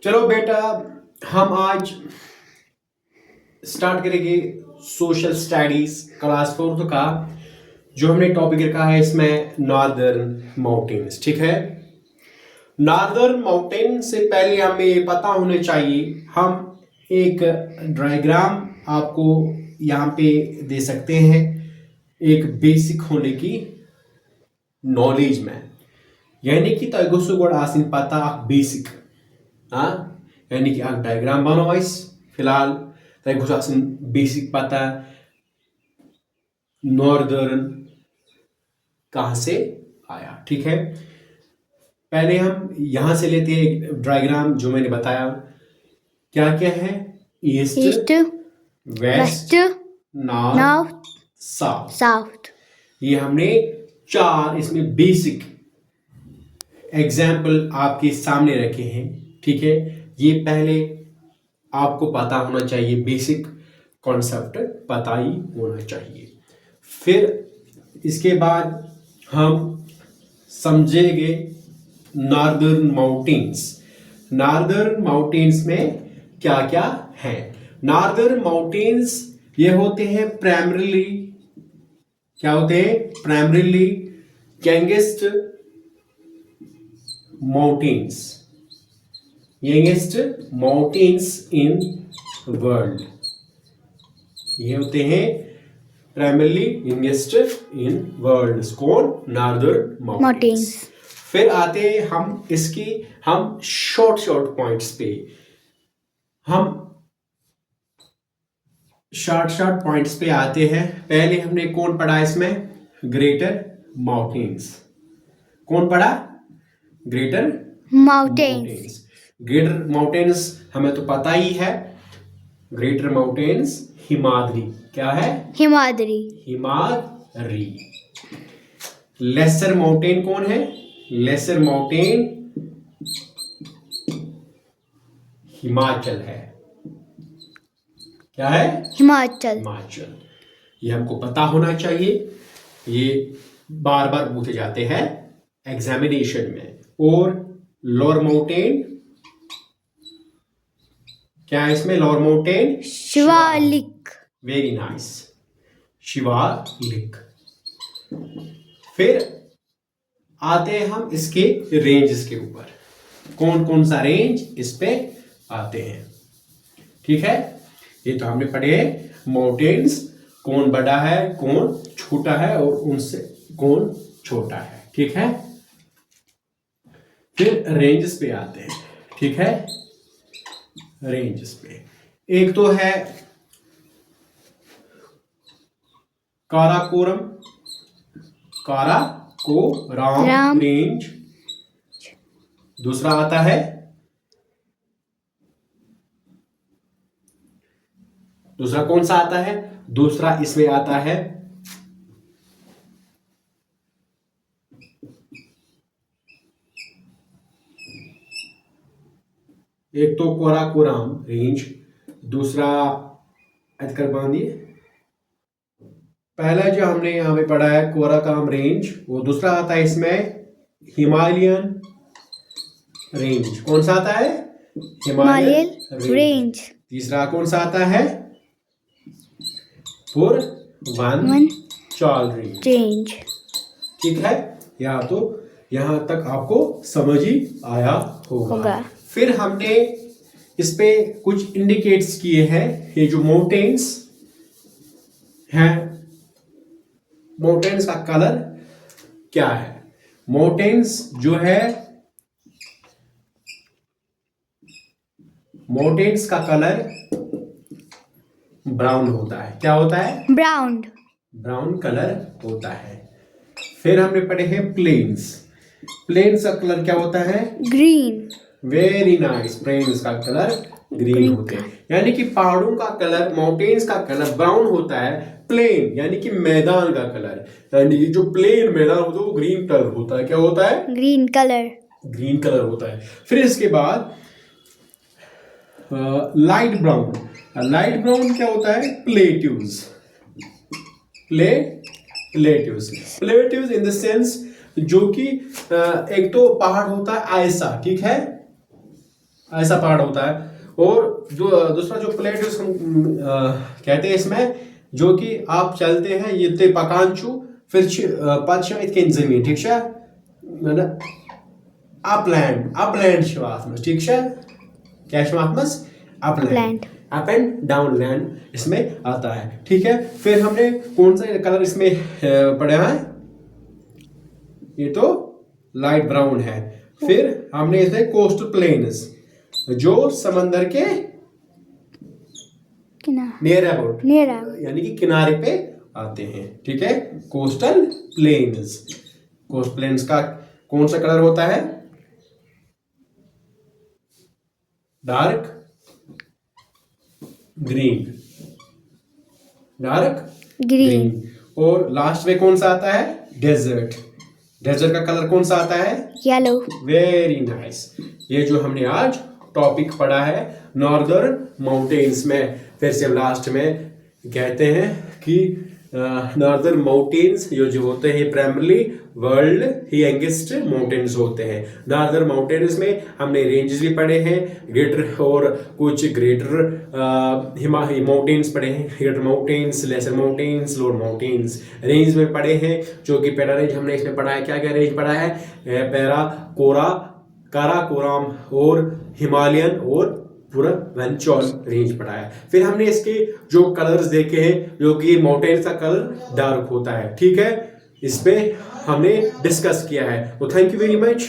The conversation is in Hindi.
चलो बेटा, हम आज स्टार्ट करेंगे सोशल स्टडीज क्लास 4 का। जो हमने टॉपिक रखा है इसमें नॉर्दर्न माउंटेन्स। ठीक है, नॉर्दर्न माउंटेन से पहले हमें ये पता होना चाहिए, हम एक डायग्राम आपको यहाँ पे दे सकते हैं एक बेसिक होने की नॉलेज में, यानी कि तय गोसु गोड़ आसिन पता बेसिक। हाँ, यानी कि आप डायग्राम बनाओ इस फिलहाल तय गोसु आसिन बेसिक पता नॉर्दर्न कहाँ से आया। ठीक है, पहले हम यहां से लेते हैं एक डायग्राम जो मैंने बताया। क्या क्या है? East, west, north, south. ये हमने चार इसमें बेसिक एग्जाम्पल आपके सामने रखे हैं। ठीक है, ये पहले आपको पता होना चाहिए, बेसिक कॉन्सेप्ट पता ही होना चाहिए। फिर इसके बाद हम समझेंगे नॉर्दर्न माउंटेन्स। नॉर्दर्न माउंटेन्स में क्या क्या है? नॉर्दर्न माउंटेन्स ये होते हैं प्राइमरीली, क्या होते हैं? Primarily youngest mountains, youngest mountains in world. ये होते हैं प्राइमरीली यंगेस्ट इन वर्ल्ड। कौन? Northern mountains. फिर आते हैं हम शॉर्ट पॉइंट्स पे। हम शॉर्ट पॉइंट्स पे आते हैं। पहले हमने कौन पढ़ा इसमें? Greater mountains. कौन पढ़ा? Greater mountains. ग्रेटर माउंटेन्स हमें तो पता ही है। Greater mountains Himadri. क्या है? हिमाद्री। लेसर माउंटेन कौन है? लेसर माउंटेन हिमाचल है। क्या है? हिमाचल। ये हमको पता होना चाहिए, ये बार बार पूछे जाते हैं एग्जामिनेशन में। और लोअर माउंटेन क्या है इसमें? Lower mountain Shivalik. Very nice, Shivalik. फिर आते हैं हम इसके रेंजेस के ऊपर। कौन कौन सा रेंज इस पे आते हैं? ठीक है, ये तो हमने पढ़े माउंटेन्स, कौन बड़ा है कौन छोटा है और उनसे कौन छोटा है। ठीक है, फिर रेंजेस पे आते हैं। ठीक है, रेंजेस पे एक तो है काराकोरम रेंज। दूसरा आता है दूसरा कौन सा आता है? दूसरा इसमें आता है एक तो काराकोरम रेंज, दूसरा अदकर बांधिए। पहला जो हमने यहां पे पढ़ा है काराकोरम रेंज, वो दूसरा आता है इसमें हिमालयन रेंज। कौन सा आता है? Himalayan range. तीसरा कौन सा आता है? पूर्वांचल रेंज। ठीक है, यहां तक आपको समझ ही आया होगा। फिर हमने इस पे कुछ इंडिकेट्स किए हैं। ये जो माउंटेन्स हैं, माउंटेन्स का कलर क्या है? माउंटेन्स जो है, माउंटेन्स का कलर ब्राउन होता है। क्या होता है? ब्राउन कलर होता है। फिर हमने पढ़े हैं प्लेन्स। प्लेन्स का कलर क्या होता है? ग्रीन। वेरी नाइस, प्लेन्स का कलर ग्रीन होते हैं। यानी कि पहाड़ों का कलर, माउंटेन्स का कलर ब्राउन होता है। प्लेन यानी कि मैदान का कलर, यानी कि जो प्लेन मैदान होता है वो ग्रीन कलर होता है। क्या होता है? ग्रीन कलर होता है। फिर इसके बाद लाइट ब्राउन। लाइट ब्राउन क्या होता है? प्लेट्यूज इन द सेंस जो कि एक तो पहाड़ होता है ऐसा, ठीक है, ऐसा पार्ट होता है। और दूसरा जो प्लेट्स हम कहते हैं इसमें, जो कि आप चलते हैं ये ते पकान छु, फिर पत इत कन जमीन, ठीक है, अपलैंड ठीक है, क्या upland, up and down land इसमें आता है, ठीक है। फिर हमने कौन सा कलर इसमें पढ़ा है, ये तो लाइट ब्राउन है। फिर हमने इसमें कोस्टल प्लेन्स, जो समंदर के नियर अबाउट यानी कि किनारे पे आते हैं, ठीक है, कोस्टल प्लेन्स। कोस्टल प्लेन्स का कौन सा कलर होता है, डार्क ग्रीन, डार्क ग्रीन। और लास्ट में कौन सा आता है, डेजर्ट। डेजर्ट का कलर कौन सा आता है, येलो। Very nice. ये जो हमने आज टॉपिक पढ़ा है नॉर्दर्न माउंटेन्स में, फिर से लास्ट में कहते हैं कि नॉर्दर्न माउंटेन्स जो होते हैं प्राइमरली वर्ल्ड ही यंगेस्ट माउंटेन्स होते हैं। नॉर्दर्न माउंटेन्स में हमने रेंजेस भी पढ़े हैं, ग्रेटर और कुछ ग्रेटर माउंटेन्स पढ़े हैं, greater mountains, lesser mountains, lower mountains. Range में पढ़े हैं, जो कि पैरा रेंज हमने इसमें पढ़ा है, क्या क्या रेंज पढ़ा है, पैरा कोरा, काराकोरम और हिमालयन और पूरा वेंचुर रेंज पढ़ा है। फिर हमने इसके जो कलर्स देखे हैं, जो कि माउंटेन का कलर डार्क होता है, ठीक है, इस पे हमने डिस्कस किया है। तो थैंक यू वेरी मच।